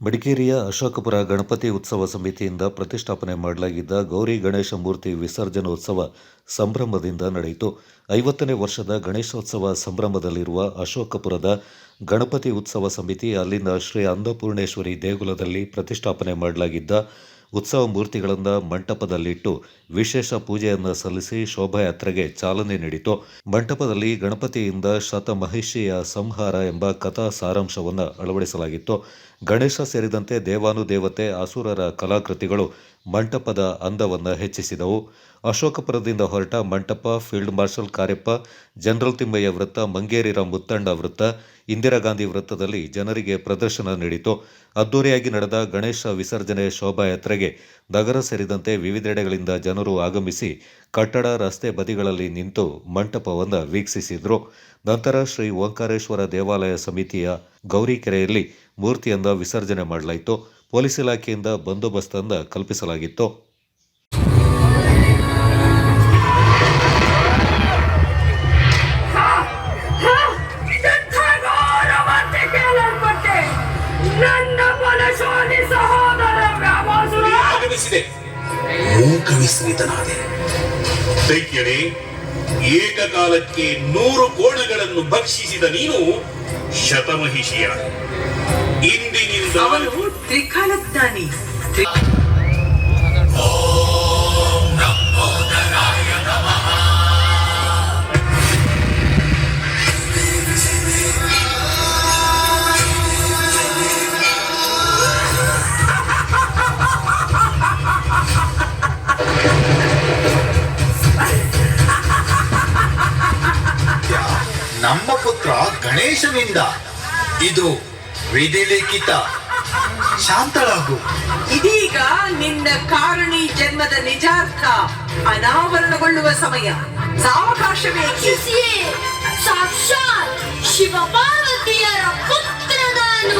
ಮಡಿಕೇರಿಯ ಅಶೋಕಪುರ ಗಣಪತಿ ಉತ್ಸವ ಸಮಿತಿಯಿಂದ ಪ್ರತಿಷ್ಠಾಪನೆ ಮಾಡಲಾಗಿದ್ದ ಗೌರಿ ಗಣೇಶ ಮೂರ್ತಿ ವಿಸರ್ಜನೋತ್ಸವ ಸಂಭ್ರಮದಿಂದ ನಡೆಯಿತು. 50ನೇ ವರ್ಷದ ಗಣೇಶೋತ್ಸವ ಸಂಭ್ರಮದಲ್ಲಿರುವ ಅಶೋಕಪುರದ ಗಣಪತಿ ಉತ್ಸವ ಸಮಿತಿ ಅಲ್ಲಿನ ಶ್ರೀ ಅನ್ನಪೂರ್ಣೇಶ್ವರಿ ದೇಗುಲದಲ್ಲಿ ಪ್ರತಿಷ್ಠಾಪನೆ ಮಾಡಲಾಗಿದ್ದ ಉತ್ಸವ ಮೂರ್ತಿಗಳನ್ನು ಮಂಟಪದಲ್ಲಿಟ್ಟು ವಿಶೇಷ ಪೂಜೆಯನ್ನು ಸಲ್ಲಿಸಿ ಶೋಭಾಯಾತ್ರೆಗೆ ಚಾಲನೆ ನೀಡಿತು. ಮಂಟಪದಲ್ಲಿ ಗಣಪತಿಯಿಂದ ಶತಮಹಿಷಿಯ ಸಂಹಾರ ಎಂಬ ಕಥಾ ಸಾರಾಂಶವನ್ನು ಅಳವಡಿಸಲಾಗಿತ್ತು. ಗಣೇಶ ಸೇರಿದಂತೆ ದೇವಾನುದೇವತೆ ಅಸುರರ ಕಲಾಕೃತಿಗಳು ಮಂಟಪದ ಅಂದವನ್ನು ಹೆಚ್ಚಿಸಿದವು. ಅಶೋಕಪುರದಿಂದ ಹೊರಟ ಮಂಟಪ, field marshal Cariappa, general Thimayya ವೃತ್ತ, ಮಂಗೇರಿರ ಮುತ್ತಣ್ಣ ವೃತ್ತ, ಇಂದಿರಾ ಗಾಂಧಿ ವೃತ್ತದಲ್ಲಿ ಜನರಿಗೆ ಪ್ರದರ್ಶನ ನೀಡಿತು. ಅದ್ದೂರಿಯಾಗಿ ನಡೆದ ಗಣೇಶ ವಿಸರ್ಜನೆ ಶೋಭಾಯಾತ್ರೆಗೆ ನಗರ ಸೇರಿದಂತೆ ವಿವಿಧೆಡೆಗಳಿಂದ ಜನರು ಆಗಮಿಸಿ ಕಟ್ಟಡ, ರಸ್ತೆ ಬದಿಗಳಲ್ಲಿ ನಿಂತು ಮಂಟಪವನ್ನು ವೀಕ್ಷಿಸಿದರು. ನಂತರ ಶ್ರೀ ಓಂಕಾರೇಶ್ವರ ದೇವಾಲಯ ಸಮಿತಿಯ ಗೌರಿಕೆರೆಯಲ್ಲಿ ಮೂರ್ತಿಯನ್ನು ವಿಸರ್ಜನೆ ಮಾಡಲಾಯಿತು. ಪೊಲೀಸ್ ಇಲಾಖೆಯಿಂದ ಬಂದೋಬಸ್ತನ್ನು ಕಲ್ಪಿಸಲಾಗಿತ್ತು. ಮೂಕವಿಸ್ಮಿತನಾದೆ. ದೈತ್ಯನೇ, ಏಕಕಾಲಕ್ಕೆ 100 ಕೋಣಗಳನ್ನು ಭಕ್ಷಿಸಿದ ನೀನು ಶತಮಹಿಷಿಯ. ಇಂದಿನಿಂದ ಅವನು ತ್ರಿಕಾಲಜ್ಞಾನಿ. ನಮ್ಮ ಪುತ್ರ ಗಣೇಶನಿಂದ ಇದು ವಿಧಿಲಿಖಿತ. ಶಾಂತಳಾಗು. ಇದೀಗ ನಿನ್ನ ಕಾರಣಿ ಜನ್ಮದ ನಿಜಾರ್ಥ ಅನಾವರಣಗೊಳ್ಳುವ ಸಮಯ. ಸಾವಕಾಶ ಬೇಕು. ಸಾಕ್ಷಾತ್ ಶಿವ ಪಾರ್ವತಿಯರ ಪುತ್ರ ನಾನು.